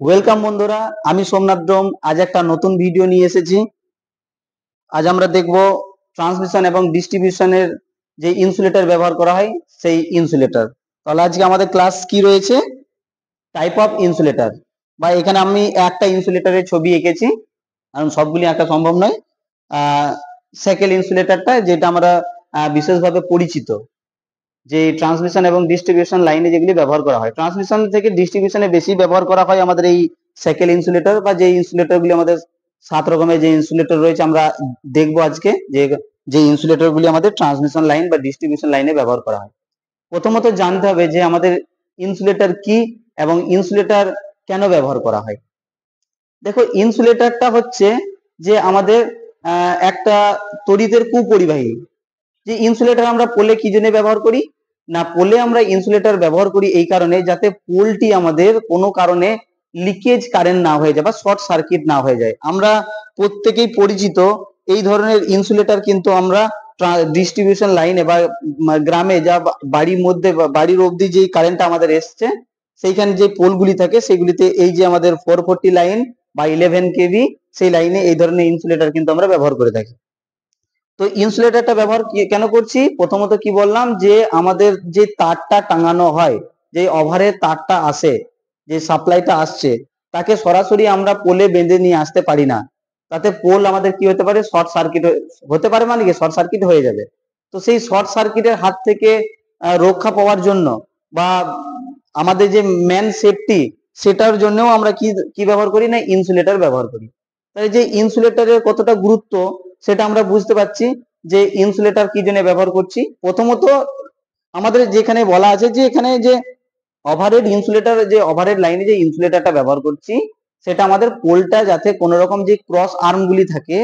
Welcome বন্ধুরা, আমি সোমনাথ ডোম। আজ একটা নতুন ভিডিও নিয়ে এসেছি। আজ আমরা দেখব ট্রান্সমিশন এবং ডিস্ট্রিবিউশনের যে ইনসুলেটর ব্যবহার করা হয় সেই ইনসুলেটর। তাহলে আজকে আমাদের ক্লাস কি রয়েছে, টাইপ অফ ইনসুলেটর, বা এখানে আমি একটা ইনসুলেটরের ছবি এঁকেছি, কারণ সবগুলি আঁকা সম্ভব নয়। সেকেন্ড ইনসুলেটরটা যেটা আমরা বিশেষভাবে পরিচিত, যে ট্রান্সমিশন এবং ডিস্ট্রিবিউশন লাইনে যেগুলি ব্যবহার করা হয়, ট্রান্সমিশন থেকে ডিস্ট্রিবিউশনে বেশি ব্যবহার করা হয় আমাদের এই সাইকেল ইনসুলেটর, বা যে ইনসুলেটরগুলি আমাদের 7 রকমের যে ইনসুলেটর রয়েছে আমরা দেখবো আজকে, যে যে ইনসুলেটরগুলি আমাদের ট্রান্সমিশন লাইন বা ডিস্ট্রিবিউশন লাইনে ব্যবহার করা হয়। প্রথমত জানতে হবে যে আমাদের ইনসুলেটর কি এবং ইনসুলেটর কেন ব্যবহার করা হয়। দেখো, ইনসুলেটরটা হচ্ছে যে আমাদের একটা তড়িতের কুপরিবাহী। যে ইনসুলেটর আমরা পোলে কি জন্য ব্যবহার করি না, পোলে আমরা ইনসুলেটর ব্যবহার করি এই কারণে যাতে পোলটি আমাদের কোনো কারণে লিকেজ কারেন্ট না হয়ে যায় বা শর্ট সার্কিট না হয়ে যায়। আমরা প্রত্যেকেই পরিচিত এই ধরনের ইনসুলেটর, কিন্তু আমরা ডিস্ট্রিবিউশন লাইনে বা গ্রামে যা বাড়ির মধ্যে বাড়ির অবধি যে কারেন্টটা আমাদের এসছে, সেইখানে যে পোলগুলি থাকে সেগুলিতে এই যে আমাদের 440 লাইন বা 11 কেভি, সেই লাইনে এই ধরনের ইনসুলেটর কিন্তু আমরা ব্যবহার করে থাকি। তো ইনসুলেটরটা ব্যবহার কেন করছি, প্রথমত কি বললাম, যে আমাদের যে তারটা টাঙানো হয়, যে ওভারের তারটা আসে, যে সাপ্লাইটা আসছে, তাকে সরাসরি আমরা পোলে বেঁধে নিয়ে আসতে পারি না। তাতে পোল আমাদের কি হতে পারে, শর্ট সার্কিট হতে পারে, মানে কি শর্ট সার্কিট হয়ে যাবে। তো সেই শর্ট সার্কিটের হাত থেকে রক্ষা পাওয়ার জন্য, বা আমাদের যে মেন সেফটি, সেটার জন্যও আমরা কি কি ব্যবহার করি না, ইনসুলেটর ব্যবহার করি। তাই যে ইনসুলেটরের কতটা গুরুত্ব সেটা আমরা বুঝতে পারছি, যে ইনসুলেটর কি জন্য ব্যবহার করছি। প্রথমত আমাদের যেখানে বলা আছে যে এখানে যে ওভারহেড ইনসুলেটর, যে ওভারহেড লাইনে যে ইনসুলেটরটা ব্যবহার করছি, সেটা আমাদের পোলটা যাতে কোনো রকম যে ক্রস আর্ম গুলি থাকে,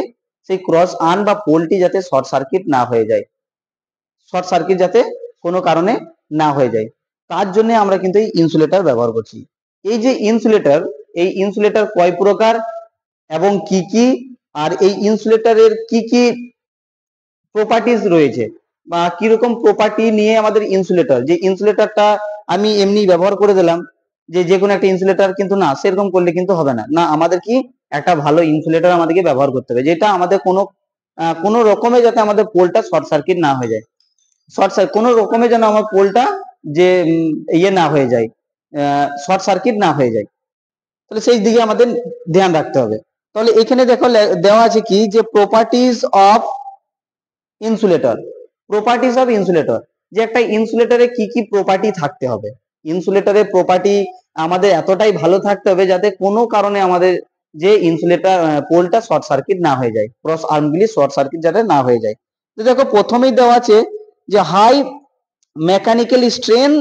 সেই ক্রস আর্ম বা পোলটি যাতে শর্ট সার্কিট না হয়ে যায়, শর্ট সার্কিট যাতে কোনো কারণে না হয়ে যায়, তার জন্য আমরা কিন্তু এই ইনসুলেটর ব্যবহার করছি। এই যে ইনসুলেটর, এই ইনসুলেটর কয় প্রকার এবং কি কি, আর এই ইনসুলেটরের কি কি প্রপার্টিজ রয়েছে, বা কিরকম প্রপার্টি নিয়ে আমাদের ইনসুলেটর, যে ইনসুলেটরটা আমি এমনি ব্যবহার করে দিলাম, যে যে কোনো একটা ইনসুলেটর, কিন্তু না, সেরকম করলে কিন্তু হবে না। না, আমাদের কি একটা ভালো ইনসুলেটর আমাদেরকে ব্যবহার করতে হবে, যেটা আমাদের কোনো রকমে যাতে আমাদের পোলটা শর্ট সার্কিট না হয়ে যায়, শর্ট সার্কিট কোনো রকমে যেন আমার পোলটা যে ইয়ে না হয়ে যায়, শর্ট সার্কিট না হয়ে যায়। তাহলে সেই দিকে আমাদের ধ্যান রাখতে হবে। তাহলে এখানে দেখো দেওয়া আছে কি, যে properties of insulator, properties of insulator, যে একটা ইনসুলেটরে কি কি প্রপার্টি থাকতে হবে। ইনসুলেটরের প্রপার্টি আমাদের এতটাই ভালো থাকতে হবে যাতে কোনো কারণে আমাদের যে ইনসুলেটর পোলটা শর্ট সার্কিট না হয়ে যায়, ক্রস আর্মগুলি শর্ট সার্কিট যাতে না হয়ে যায়। তো দেখো, প্রথমেই দেওয়া আছে যে high mechanical strain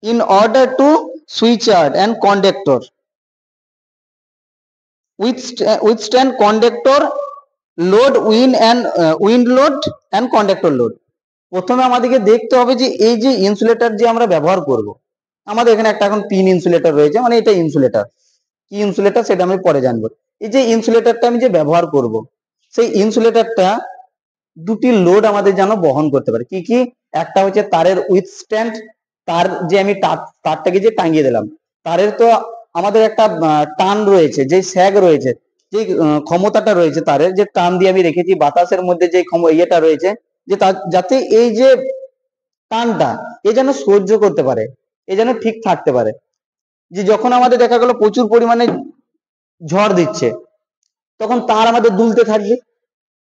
in order to switchard and conductor withstand conductor load, wind load and conductor load। প্রথমে আমাদেরকে দেখতে হবে যে এই যে ইনসুলেটর যে আমরা ব্যবহার করব, আমাদের এখানে একটা এখন পিন ইনসুলেটর রয়েছে, মানে এটা ইনসুলেটর, কি ইনসুলেটর সেটা আমি পরে জানবো। এই যে ইনসুলেটরটা আমি যে ব্যবহার করব, সেই ইনসুলেটরটা দুটি লোড আমাদের যেন বহন করতে পারে। কি কি, একটা হচ্ছে তারের উইথস্ট্যান্ড, তার যে আমি তারটাকে যে টাঙিয়ে দিলাম, তারের তো আমাদের একটা টান রয়েছে, যে স্যাগ রয়েছে, যে ক্ষমতাটা রয়েছে তারের, যে টান দিয়ে আমি রেখেছি বাতাসের মধ্যে যে ইয়েটা রয়েছে, যে যাতে এই যে টানটা এ যেন সহ্য করতে পারে, এ যেন ঠিক থাকতে পারে। যে যখন আমাদের দেখা গেল প্রচুর পরিমাণে ঝড় দিচ্ছে, তখন তার আমাদের দুলতে থাকবে,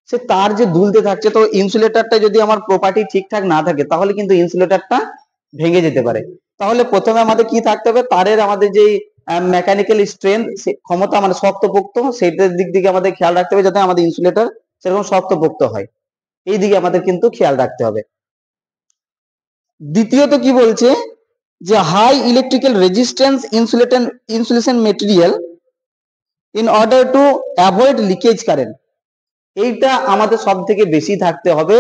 সে তার যে দুলতে থাকছে, তো ইনসুলেটরটা যদি আমার প্রপার্টি ঠিকঠাক না থাকে তাহলে কিন্তু ইনসুলেটরটা ভেঙে যেতে পারে। তাহলে প্রথমে আমাদের কি থাকতে হবে, তারের আমাদের যে মেকানিক্যাল স্ট্রেংথ, ক্ষমতা, মানে শক্তপোক্ত, সেটার দিক দিকে আমাদের খেয়াল রাখতে হবে যাতে আমাদের ইনসুলেটর সেরকম শক্তপোক্ত হয়, এই দিকে আমাদের কিন্তু খেয়াল রাখতে হবে। দ্বিতীয়ত কি বলছে, যে high electrical resistance insulation material in order to avoid leakage current. এইটা আমাদের সব থেকে বেশি থাকতে হবে,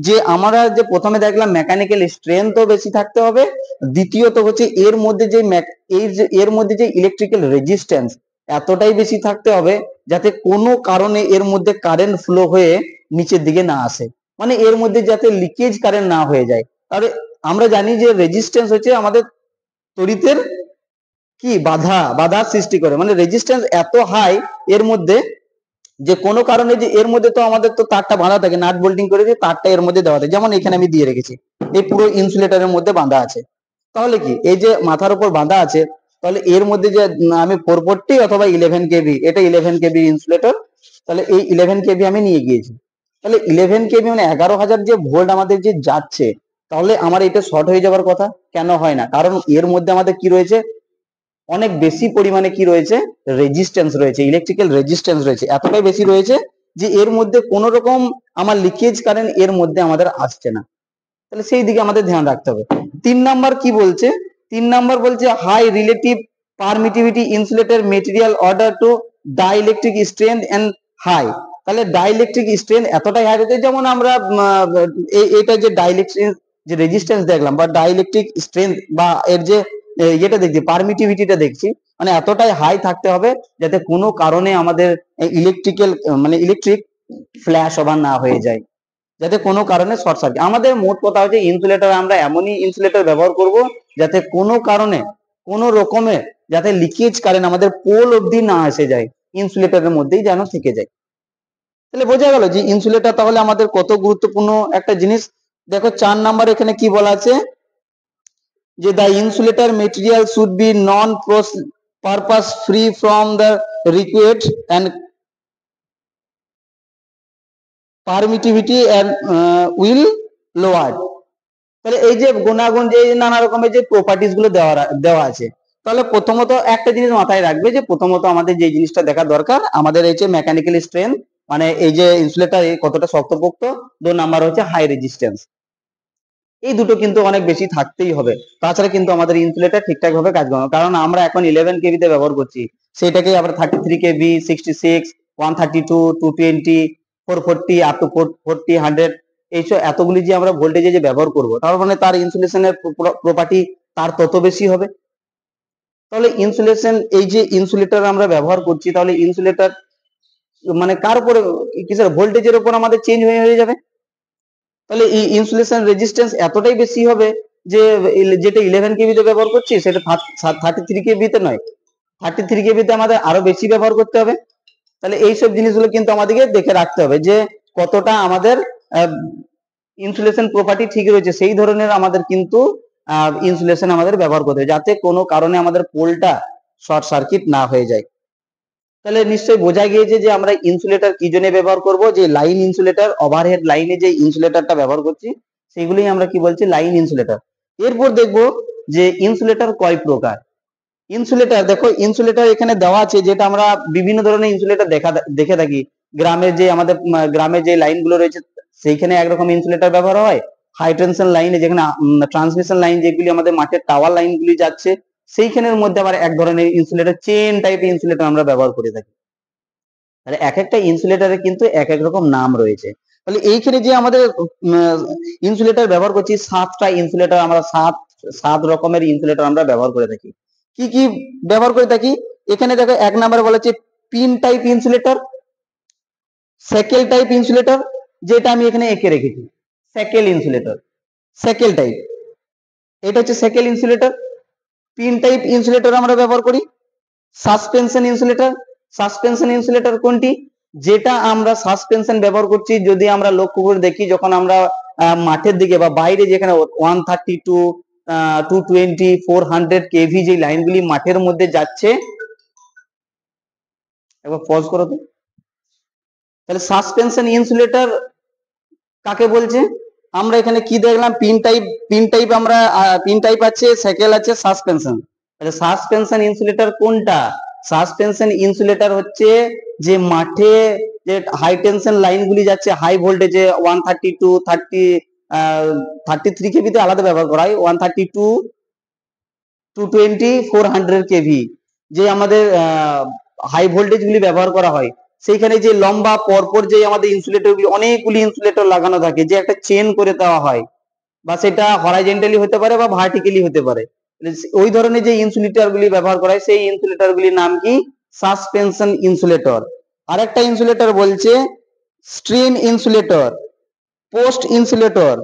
যে আমরা যে প্রথমে দেখলাম মেকানিক্যাল স্ট্রেংথও বেশি থাকতে হবে, দ্বিতীয়ত হচ্ছে এর মধ্যে যে ইলেকট্রিক্যাল রেজিস্ট্যান্স এতটাই বেশি থাকতে হবে যাতে কোনো কারণে এর মধ্যে কারেন্ট ফ্লো হয়ে নিচের দিকে না আসে, মানে এর মধ্যে যাতে লিকেজ কারেন্ট না হয়ে যায়। তাহলে আমরা জানি যে রেজিস্ট্যান্স হচ্ছে আমাদের তড়িতের কি বাধার সৃষ্টি করে, মানে রেজিস্ট্যান্স এত হাই এর মধ্যে যে কোনো কারণে যে এর মধ্যে তো আমাদের তো তারটা বাঁধা থাকে, নাট বোল্টিং করে যে তারটা এর মধ্যে দেওয়া থাকে, যেমন এখানে আমি দিয়ে রেখেছি, এই পুরো ইনসুলেটরের মধ্যে বাঁধা আছে। তাহলে কি এই যে মাথার উপর বাঁধা আছে, তাহলে এর মধ্যে যে আমি 440 অথবা 11 কেভি, এটা 11 কেভি ইনসুলেটর, তাহলে এই 11 কেভি আমি নিয়ে গিয়েছি। তাহলে 11 কেভি মানে 11,000 যে ভোল্ট আমাদের যে যাচ্ছে, তাহলে আমার এটা শর্ট হয়ে যাওয়ার কথা কেন হয় না? কারণ এর মধ্যে আমাদের কি রয়েছে, অনেক বেশি পরিমাণে কি রয়েছে, রেজিস্ট্যান্স রয়েছে, ইলেকট্রিক্যাল রেজিস্ট্যান্স রয়েছে, এতটাই বেশি রয়েছে যে এর মধ্যে কোনো রকম আমার লিকেজ কারেন্ট এর মধ্যে আমাদের আসছে না। তাহলে সেই দিকে আমাদের ধ্যান রাখতে হবে। 3 নাম্বার কি বলছে, 3 নাম্বার বলছে high relative permittivity insulator material order to dielectric strength and high. তাহলে ডাইইলেকট্রিক স্ট্রেংথ এতটাই হাই রয়েছে, যেমন আমরা এটা যে ডাইইলেকট্রিক যে রেজিস্ট্যান্স দেখলাম বা ডাইইলেকট্রিক স্ট্রেংথ বা এর যে এটা দেখছি পারমিটিভিটিটা দেখছি, মানে এতটাই হাই থাকতে হবে যাতে কোনো কারণে আমাদের ইলেকট্রিক্যাল মানে ইলেকট্রিক ফ্ল্যাশ ওভার না হয়ে যায়, যাতে কোনো কারণে শর্ট সার্কিট। আমাদের মোট কথা হচ্ছে ইনসুলেটর আমরা এমনই ইনসুলেটর ব্যবহার করব যাতে কোনো কারণে কোনো রকমের যাতে লিকেজ কারেন্ট আমাদের পোল অবধি না এসে যায়, ইনসুলেটরের মধ্যেই যেন থেকে যায়। তাহলে বোঝা গেল যে ইনসুলেটর তাহলে আমাদের কত গুরুত্বপূর্ণ একটা জিনিস। দেখো 4 নাম্বার এখানে কি বলা আছে, যে the insulator material should be non purpose free from the required and permittivity and will lowered। তাহলে এই যে গুণাগুণ যে নানা রকমের যে প্রপার্টিস গুলো দেওয়া আছে, তাহলে প্রথমত একটা জিনিস মাথায় রাখবে যে প্রথমত আমাদের যে জিনিসটা দেখা দরকার, আমাদের এই যে মেকানিক্যাল স্ট্রেংথ মানে এই যে ইনসুলেটর কতটা শক্তপোক্ত, 2 নাম্বার হচ্ছে হাই রেজিস্ট্যান্স। এই দুটো কিন্তু অনেক বেশি থাকতেই হবে, তাছাড়া কিন্তু আমাদের ইনসুলেটর ঠিকঠাক ভাবে কাজ করবে। কারণ আমরা এখন 11 কেভি তে ব্যবহার করছি, সেটাকে আবার 33 কেভি, 66, 132, 220, 440 আপ টু 440, 100 এইসব এতগুলি যে আমরা ভোল্টেজে যে ব্যবহার করব, তার মানে তার ইনসুলেশনের প্রপার্টি তার তত বেশি হবে। তাহলে ইনসুলেশন এই যে ইনসুলেটর আমরা ব্যবহার করছি, তাহলে ইনসুলেটর মানে কার উপরে কিসের ভোল্টেজের উপর আমাদের চেঞ্জ হয়ে যাবে। তাহলে এই ইনসুলেশন রেজিস্ট্যান্স এতটাই বেশি হবে যে যেটা 11 কেভি তে ব্যবহার করছি সেটা 33 কেভি তে নয়, 33 কেভি তে আমাদের আরো বেশি ব্যবহার করতে হবে। তাহলে এইসব জিনিসগুলো কিন্তু আমাদেরকে দেখে রাখতে হবে যে কতটা আমাদের ইনসুলেশন প্রপার্টি ঠিক রয়েছে, সেই ধরনের আমাদের কিন্তু ইনসুলেশন আমাদের ব্যবহার করতে হবে যাতে কোনো কারণে আমাদের পোলটা শর্ট সার্কিট না হয়ে যায়। তাহলে নিশ্চয়ই বোঝা গিয়েছে যে আমরা ইনসুলেটর কি জন্য ব্যবহার করব, যে লাইন ইনসুলেটর ওভারহেড লাইনে যে ইনসুলেটরটা ব্যবহার করছি সেগুলোই আমরা কি বলছি, লাইন ইনসুলেটর। এরপর দেখব যে ইনসুলেটর কয় প্রকার। ইনসুলেটর দেখো, ইনসুলেটর এখানে দেওয়া আছে, যেটা আমরা বিভিন্ন ধরনের ইনসুলেটর দেখে থাকি। গ্রামের যে আমাদের গ্রামের যে লাইনগুলো রয়েছে সেইখানে একরকম ইনসুলেটর ব্যবহার হয়, হাই টেনশন লাইনে যেখানে ট্রান্সমিশন লাইন যেগুলি আমাদের মাঠের টাওয়ার লাইনগুলি যাচ্ছে সেইখানের মধ্যে আবার এক ধরনের ইনসুলেটর চেন টাইপের ইনসুলেটর আমরা ব্যবহার করে থাকি। তাহলে এক একটা ইনসুলেটরের কিন্তু এক এক রকম নাম রয়েছে। তাহলে এইখানে যে আমাদের ইনসুলেটর ব্যবহার করছি 7টা ইনসুলেটর, আমরা 7 রকমের ইনসুলেটর আমরা ব্যবহার করে থাকি। কি কি ব্যবহার করে থাকি, এখানে দেখো 1 নম্বরে বলা হচ্ছে pin type insulator, shackle type insulator, যেটা আমি এখানে এঁকে রেখেছি স্যাকেল ইনসুলেটর, স্যাকেল টাইপ, এটা হচ্ছে স্যাকেল ইনসুলেটর। পিন টাইপ ইনসুলেটর আমরা ব্যবহার করি। সাসপেনশন ইনসুলেটর, সাসপেনশন ইনসুলেটর কোনটি, যেটা আমরা সাসপেনশন ব্যবহার করছি যদি আমরা লক্ষ্য করে দেখি যখন আমরা মাঠের দিকে বা বাইরে যেখানে 132, 220, 400 কেভি যে লাইনগুলি মাঠের মধ্যে যাচ্ছে, একবার পজ করো তো। তাহলে সাসপেনশন ইনসুলেটর কাকে বলছে, আমরা এখানে কি দেখলাম, পিন টাইপ আমরা পিন টাইপ আছে, স্যাকেল আছে, সাসপেনশন। তাহলে সাসপেনশন ইনসুলেটর কোনটা, সাসপেনশন ইনসুলেটর হচ্ছে যে মাঠে যে হাই টেনশন লাইনগুলি যাচ্ছে হাই ভোল্টেজে 132, 33 কেভিতে আলাদা ব্যবহার করা হয়, 132, 220, 400 কেভি যে আমাদের হাই ভোল্টেজ গুলি ব্যবহার করা হয়, সেইখানে যে লম্বা পরপর যে আমাদের ইনসুলেটর গুলি অনেকগুলি ইনসুলেটর লাগানো থাকে, যে একটা চেন করে দেওয়া হয়, বা সেটা হরাইজন্টালি হতে পারে বা ভার্টিক্যালি হতে পারে, ওই ধরনের যে ইনসুলেটর গুলি ব্যবহার করা হয় সেই ইনসুলেটর গুলির নাম কি, সাসপেনশন ইনসুলেটর। আরেকটা ইনসুলেটর বলছে স্ট্রিন ইনসুলেটর, পোস্ট ইনসুলেটর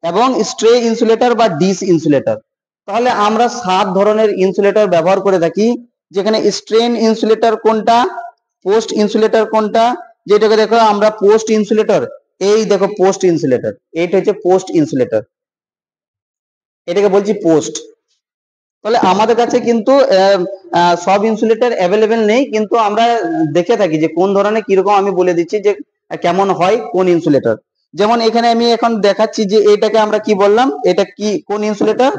এবং স্ট্রে ইনসুলেটর বা ডিস ইনসুলেটর। তাহলে আমরা 7 ধরনের ইনসুলেটর ব্যবহার করে থাকি, যেখানে স্ট্রেন ইনসুলেটর কোনটা, পোস্ট ইনসুলেটর কোনটা, যেটাকে দেখো আমরা পোস্ট ইনসুলেটর, এই দেখো পোস্ট ইনসুলেটর, এইটা হচ্ছে পোস্ট ইনসুলেটর, এটাকে বলছি পোস্ট। তাহলে আমাদের কাছে কিন্তু সব ইনসুলেটর অ্যাভেলেবেল নেই, কিন্তু আমরা দেখে থাকি যে কোন ধরনের কিরকম, আমি বলে দিচ্ছি যে কেমন হয় কোন ইনসুলেটর। যেমন এখানে আমি এখন দেখাচ্ছি যে এটাকে আমরা কি বললাম, এটা কি কোন ইনসুলেটর,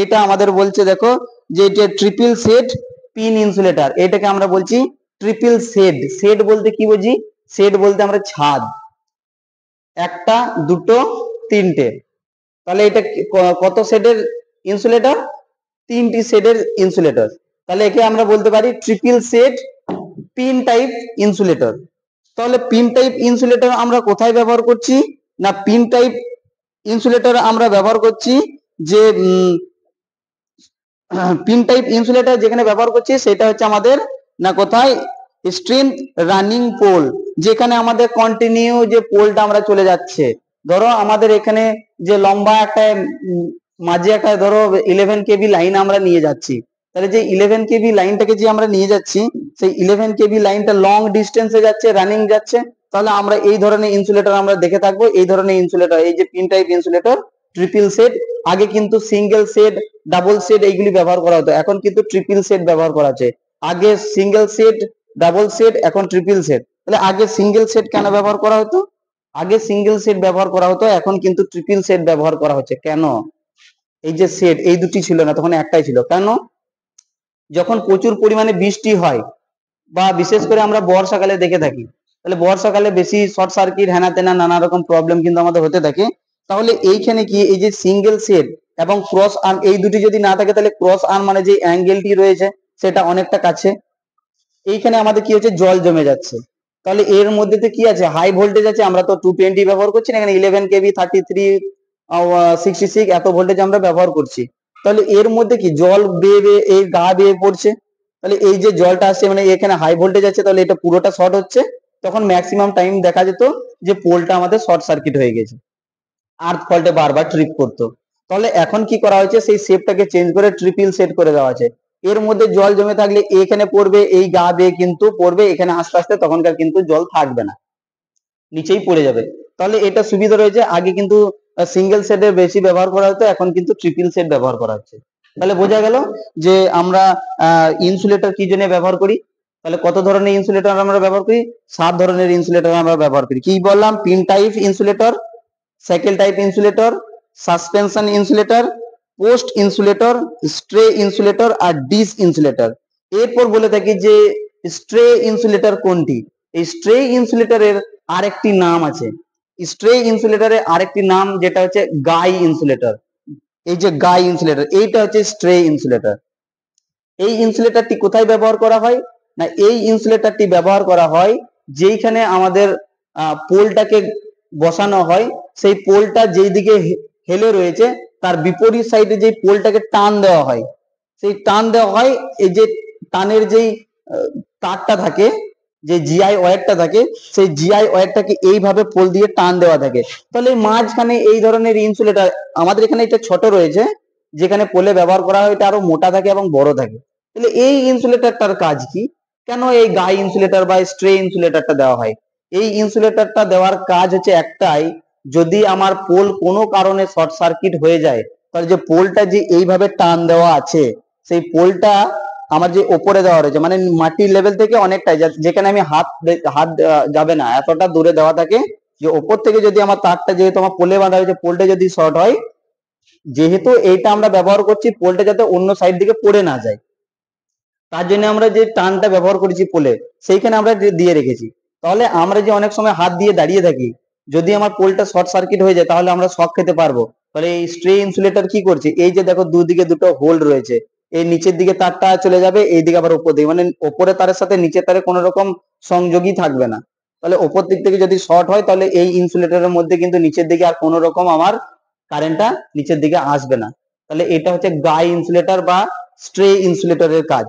এটা আমাদের বলছে দেখো যে এটা ট্রিপল সেট পিন ইনসুলেটর, এটাকে আমরা বলছি ট্রিপল সেট। সেট বলতে কি বুঝি, সেট বলতে আমরা ছাদ, একটা দুটো তিনটে, তাহলে এটা কত সেটের ইনসুলেটর, 3টি সেটের ইনসুলেটর, তাহলে একে আমরা বলতে পারি triple set pin type insulator. তাহলে পিন টাইপ ইনসুলেটর আমরা কোথায় ব্যবহার করছি, না পিন টাইপ ইনসুলেটর আমরা ব্যবহার করছি যে পিন টাইপ ইনসুলেটর যেখানে ব্যবহার করছি সেটা হচ্ছে আমাদের না কোথায়, স্ট্রেন্থ রানিং পোল, যেখানে আমাদের কন্টিনিউ যে পোলটা আমরা চলে যাচ্ছে, ধরো আমাদের এখানে যে লম্বা একটা মাঝে একটা ধরো 11 কেবি লাইন আমরা নিয়ে যাচ্ছি, তাহলে যে 11 কেবি লাইনটাকে যে আমরা নিয়ে যাচ্ছি, সেই 11 কেবি লাইনটা লং ডিস্টেন্সে যাচ্ছে, রানিং যাচ্ছে, তাহলে আমরা এই ধরনের ইনসুলেটর আমরা দেখে থাকবো, এই ধরনের ইনসুলেটর, এই যে pin type insulator triple set. আগে কিন্তু সিঙ্গেল সেট ডাবল সেট এইগুলি ব্যবহার করা হতো, এখন কিন্তু ট্রিপল সেট ব্যবহার করা হচ্ছে। আগে সিঙ্গেল সেট ডাবল সেট, এখন ট্রিপল সেট। তাহলে আগে সিঙ্গেল সেট কেন ব্যবহার করা হতো, আগে সিঙ্গেল সেট ব্যবহার করা হতো, এখন কিন্তু ট্রিপল সেট ব্যবহার করা হচ্ছে। কেন, এই যে সেট এই দুটি ছিল না, তখন একটাই ছিল। কেন, যখন প্রচুর পরিমাণে বৃষ্টি হয় বা বিশেষ করে আমরা বর্ষাকালে দেখে থাকি, তাহলে বর্ষাকালে বেশি শর্ট সার্কিট হ্যানা তেনা নানা রকম প্রবলেম কিন্তু আমাদের হতে থাকে। তাহলে এইখানে কি এই যে সিঙ্গেল সেট এবং ক্রস আর্ম এই দুটি যদি না থাকে, তাহলে ক্রস আর্ম মানে যে অ্যাঙ্গেলটি রয়েছে সেটা অনেকটা কাছে, এইখানে আমাদের কি হচ্ছে জল জমে যাচ্ছে। তাহলে এর মধ্যে কি আছে, হাই ভোল্টেজ আছে, আমরা তো 220 ব্যবহার করছি না, এখানে 11 কেবি 33 66 এত ভোল্টেজ আমরা ব্যবহার করছি। তাহলে এর মধ্যে কি জল বেয়ে বেয়ে এই গা বেয়ে পড়ছে, তাহলে এই যে জলটা আসছে মানে এখানে হাই ভোল্টেজ আছে, তাহলে এটা পুরোটা শর্ট হচ্ছে, তখন ম্যাক্সিমাম টাইম দেখা যেত যে পোলটা আমাদের শর্ট সার্কিট হয়ে গেছে, আর্থ ফল্টে বারবার ট্রিপ করতো। তাহলে এখন কি করা হয়েছে, সেই শেপটাকে চেঞ্জ করে ট্রিপল সেট করে দেওয়া আছে। এর মধ্যে জল জমে থাকলে এখানে পড়বে, এই গা বেয়ে কিন্তু পড়বে এখানে আস্তে আস্তে, তখনকার কিন্তু জল থাকবে না, নিচেই পড়ে যাবে। তাহলে এটা সুবিধা রয়েছে, আগে কিন্তু সিঙ্গেল সেটের বেশি ব্যবহার করা হতো, এখন কিন্তু ট্রিপল সেট ব্যবহার করা হচ্ছে। তাহলে বোঝা গেল যে আমরা ইনসুলেটর কি জন্য ব্যবহার করি। তাহলে কত ধরনের ইনসুলেটর আমরা ব্যবহার করি, 7 ধরনের ইনসুলেটর আমরা ব্যবহার করি। কি বললাম, pin type insulator, shackle type insulator, suspension insulator, post insulator, strain insulator আর ডিস ইনসুলেটর। এরপর বলে থাকি যে স্ট্রে ইনসুলেটর কোনটি, এই স্ট্রে ইনসুলেটরের আরেকটি নাম আছে, স্ট্রে ইনসুলেটরের আরেকটি নাম যেটা হচ্ছে গাই ইনসুলেটর। এই যে গাই ইনসুলেটর, এইটা হচ্ছে স্ট্রে ইনসুলেটর। এই ইনসুলেটরটি কোথায় ব্যবহার করা হয়, না এই ইনসুলেটরটি ব্যবহার করা হয় যেইখানে আমাদের পোলটাকে বসানো হয়, সেই পোলটা যেই দিকে হেলে রয়েছে তার বিপরীত সাইডে যে পোলটাকে টান দেওয়া হয়, সেই টান দেওয়া হয়, এই যে টানের যেই তারটা থাকে, যে জিআই ওয়্যারটা থাকে, সেই জিআই ওয়্যারটাকে এইভাবে পোল দিয়ে টান দেওয়া থাকে। তাহলে মাঝখানে এই ধরনের ইনসুলেটর, আমাদের এখানে এটা ছোট রয়েছে, যেখানে পোলে ব্যবহার করা হয় এটা আরো মোটা থাকে এবং বড় থাকে। তাহলে এই ইনসুলেটরটার কাজ কি, কেন এই গাই ইনসুলেটর বা স্ট্রে ইনসুলেটরটা দেওয়া হয়, এই ইনসুলেটরটা দেওয়ার কাজ হচ্ছে একটাই, যদি আমার পোল কোনো কারণে শর্ট সার্কিট হয়ে যায়, তাহলে যে পোলটা যে এইভাবে টান দেওয়া আছে, সেই পোলটা আমার যে ওপরে দেওয়া রয়েছে মানে মাটির লেভেল থেকে অনেকটাই, যেখানে আমি হাত হাত যাবে না এতটা দূরে দেওয়া থাকে, যে ওপর থেকে যদি আমার তারটা যেহেতু আমার পোলে বাঁধা হয়েছে, পোলটা যদি শর্ট হয়, যেহেতু এইটা আমরা ব্যবহার করছি পোলটা যাতে অন্য সাইড দিকে পড়ে না যায়, তার জন্য আমরা যে টানটা ব্যবহার করেছি পোলে, সেইখানে আমরা দিয়ে রেখেছি। তাহলে আমরা যে অনেক সময় হাত দিয়ে দাঁড়িয়ে থাকি, যদি আমার পোলটা শর্ট সার্কিট হয়ে যায় তাহলে আমরা শক খেতে পারবো। তাহলে এই স্ট্রে ইনসুলেটর কি করছে, এই যে দেখো দুদিকে দুটো হোল রয়েছে, এই নিচের দিকে তারটা চলে যাবে, এইদিকে আবার উপর দিকে, মানে ওপরে তারের সাথে নিচের তারে কোনো রকম সংযোগই থাকবে না। তাহলে ওপর দিক থেকে যদি শর্ট হয়, তাহলে এই ইনসুলেটরের মধ্যে কিন্তু নিচের দিকে আর কোনো রকম আমার কারেন্টটা নিচের দিকে আসবে না। তাহলে এটা হচ্ছে গাই ইনসুলেটর বা স্ট্রে ইনসুলেটরের কাজ।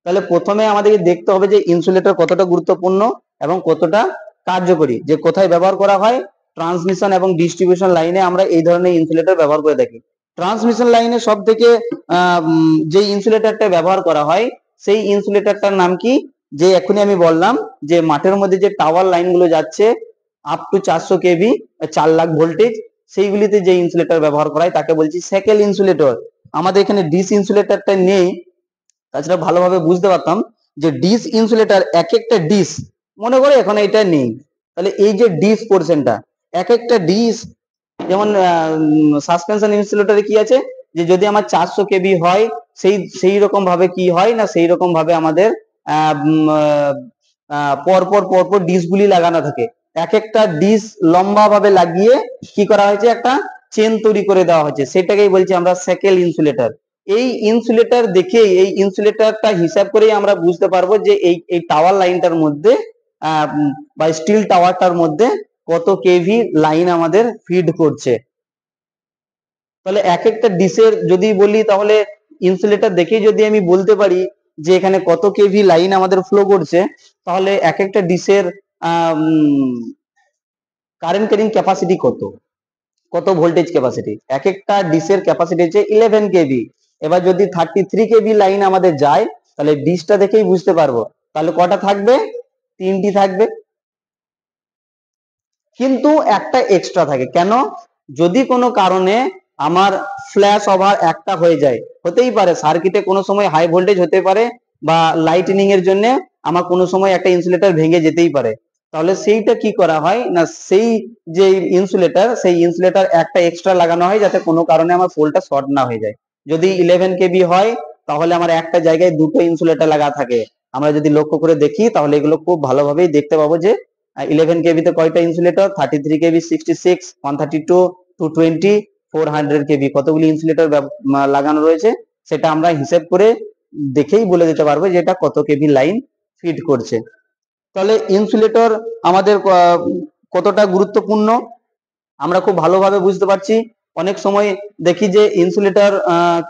তাহলে প্রথমে আমাদেরকে দেখতে হবে যে ইনসুলেটর কতটা গুরুত্বপূর্ণ এবং কতটা কার্যকরী, যে কোথায় ব্যবহার করা হয়, ট্রান্সমিশন এবং ডিস্ট্রিবিউশন লাইনে আমরা এই ধরনের ইনসুলেটর ব্যবহার করে থাকি। ট্রান্সমিশন লাইনে সব থেকে যে ইনসুলেটরটা ব্যবহার করা হয় সেই ইনসুলেটরটার নাম কি, যে এখনই আমি বললাম যে মাঠের মধ্যে যে টাওয়ার লাইনগুলো যাচ্ছে up to 400 KV 4 lakh voltage, সেইগুলিতে যে ইনসুলেটর ব্যবহার করা হয় তাকে বলছি সেকেল ইনসুলেটর। আমাদের এখানে ডিস ইনসুলেটরটা নেই, তাছাড়া ভালোভাবে বুঝতে পারতাম যে ডিস ইনসুলেটর এক একটা ডিস, মনে করে এখন এটা নেই, তাহলে এই যে ডিস পোর্শনটা এক একটা ডিস, যেমন সাসপেনশন ইনসুলেটরে কি আছে যে যদি আমার 400 কেভি হয় সেই রকম ভাবে কি হয় না, সেই রকম ভাবে আমাদের পরপর পরপর ডিসগুলি লাগানো থাকে, এক একটা ডিস লম্বা ভাবে লাগিয়ে কি করা হয়েছে একটা চেন তৈরি করে দেওয়া হয়েছে, সেটাকেই বলছি আমরা সেকেল ইনসুলেটর। এই ইনসুলেটর দেখেই এই ইনসুলেটরটা হিসাব করেই আমরা বুঝতে পারবো যে এই টাওয়ার লাইনটার মধ্যে বা স্টিল টাওয়ারটার মধ্যে কত কেভি লাইন আমাদের ফিড করছে। তাহলে এক একটা ডিশের যদি বলি তাহলে ইনসুলেটর দেখেই যদি আমি বলতে পারি যে এখানে কত কেভি লাইন আমাদের ফ্লো করছে, তাহলে এক একটা ডিশের কারেন্ট ক্যারিং ক্যাপাসিটি কত, কত ভোল্টেজ ক্যাপাসিটি, এক একটা ডিশের ক্যাপাসিটি হচ্ছে 11 কেভি। এবার যদি 33 কেভি লাইন আমাদের যায় তাহলে ডিশটা দেখেই বুঝতে পারবো তাহলে কটা থাকবে, 3টি থাকবে, কিন্তু একটা এক্সট্রা থাকে। কেন? যদি কোনো কারণে আমার ফ্ল্যাশ ওভার একটা হয়ে যায়, হতেই পারে সার্কিটে কোনো সময় হাই ভোল্টেজ হতে পারে বা লাইটনিং এর জন্য আমার কোনো সময় একটা ইনসুলেটর ভেঙে যেতেই পারে, তাহলে সেইটা কি করা হয় না, সেই যে ইনসুলেটর সেই ইনসুলেটর একটা এক্সট্রা লাগানো হয় যাতে কোনো কারণে আমার পোলটা শর্ট না হয়ে যায়। যদি 11 কেভি হয় তাহলে আমার একটা জায়গায় দুটো ইনসুলেটর লাগা থাকে। আমরা যদি লক্ষ্য করে দেখি তাহলে এগুলো খুব ভালোভাবেই দেখতে পাবো যে 11 কেবিতে কয়টা ইনসুলেটর, 33 কেবি 66, 132, 220, 400 কেবি কতগুলি ইনসুলেটর লাগানো রয়েছে সেটা আমরা হিসেব করে দেখেই বলে দিতে পারবো যে এটা কত কেবি লাইন ফিড করছে। তাহলে ইনসুলেটর আমাদের কতটা গুরুত্বপূর্ণ আমরা খুব ভালোভাবে বুঝতে পারছি। অনেক সময় দেখি যে ইনসুলেটর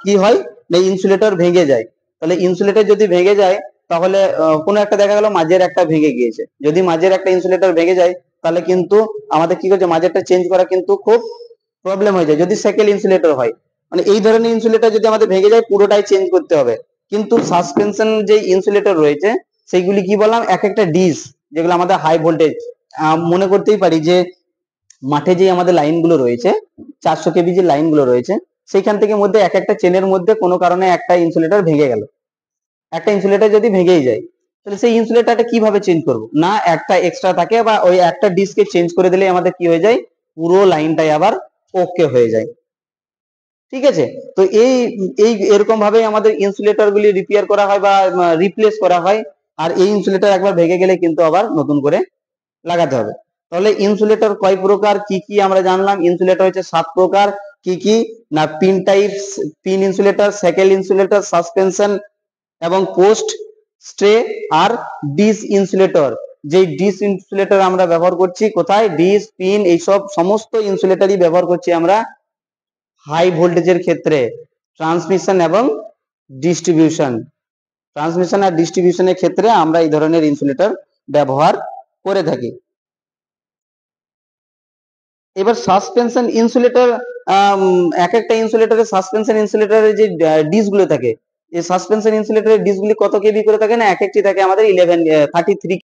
কি হয় না, ইনসুলেটর ভেঙে যায়। তাহলে ইনসুলেটর যদি ভেঙে যায় তাহলে কোনো একটা দেখা গেল মাঝের একটা ভেঙে গিয়েছে, যদি মাঝের একটা ইনসুলেটর ভেঙে যায় তাহলে কিন্তু আমাদের কি করছে মাঝেরটা চেঞ্জ করা কিন্তু খুব প্রবলেম হয়ে যায়। যদি সেকেল ইনসুলেটর হয় মানে এই ধরনের ইনসুলেটর যদি আমাদের ভেঙে যায় পুরোটাই চেঞ্জ করতে হবে। কিন্তু সাসপেনশন যে ইনসুলেটর রয়েছে সেইগুলি কি বললাম এক একটা ডিস, যেগুলো আমাদের হাই ভোল্টেজ, মনে করতেই পারি যে মাঠে যে আমাদের লাইনগুলো রয়েছে 400 কেবি যে লাইনগুলো রয়েছে সেইখান থেকে মধ্যে এক একটা চেনের মধ্যে কোনো কারণে একটা ইনসুলেটর ভেঙে গেল, একটা ইনসুলেটর যদি ভেঙেই যায় তাহলে সেই ইনসুলেটরটা কিভাবে চেঞ্জ করব, না একটা এক্সট্রা থাকে বা ওই একটা ডিস্কে চেঞ্জ করে দিলে আমাদের কি হয়ে যায় পুরো লাইনটাই আবার ওকে হয়ে যায়। ঠিক আছে, তো এই এই এরকম ভাবে আমাদের ইনসুলেটর গুলি রিপেয়ার করা হয় বা রিপ্লেস করা হয়। আর এই ইনসুলেটর একবার ভেঙে গেলে কিন্তু আবার নতুন করে লাগাতে হবে। তাহলে ইনসুলেটর কয় প্রকার কি কি আমরা জানলাম। ইনসুলেটর হচ্ছে 7 প্রকার। কি কি না, pin type, pin insulator, সেকেল insulator, suspension এবং পোস্ট স্ট্রে আর ডিস ইনসুলেটর। যে ডিস ইনসুলেটর আমরা ব্যবহার করছি কোথায়, ডিস পিন এইসব সমস্ত ইনসুলেটরই ব্যবহার করছি আমরা হাই ভোল্টেজের ক্ষেত্রে, ট্রান্সমিশন এবং ডিস্ট্রিবিউশন, ট্রান্সমিশন আর ডিস্ট্রিবিউশনের ক্ষেত্রে আমরা এই ধরনের ইনসুলেটর ব্যবহার করে থাকি। এবার সাসপেনশন ইনসুলেটর, এক একটা ইনসুলেটরের সাসপেনশন ইনসুলেটরের যে ডিস গুলো থাকে, এই সাসপেনশন ইনসুলেটরের ডিস গুলি কত কেবি করে থাকে না, এক একটি থাকে আমাদের 33।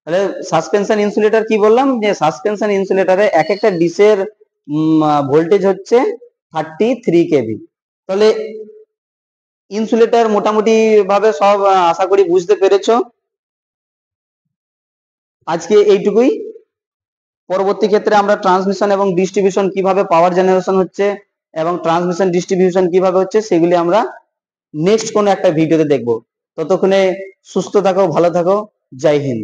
তাহলে সাসপেনশন ইনসুলেটর কি বললাম যে সাসপেনশন ইনসুলেটরে এক একটা ডিসের ভোল্টেজ হচ্ছে 33 কেবি। তাহলে ইনসুলেটর মোটামুটি ভাবে সব আশা করি বুঝতে পেরেছো। আজকে এইটুকুই। পরবর্তী ক্ষেত্রে আমরা ট্রান্সমিশন এবং ডিস্ট্রিবিউশন কিভাবে পাওয়ার জেনারেশন হচ্ছে এবং ট্রান্সমিশন ডিস্ট্রিবিউশন কিভাবে হচ্ছে সেগুলি আমরা নেক্সট কোনো একটা ভিডিওতে দেখব। ততক্ষণে সুস্থ থাকো, ভালো থাকো, জয় হিন্দ।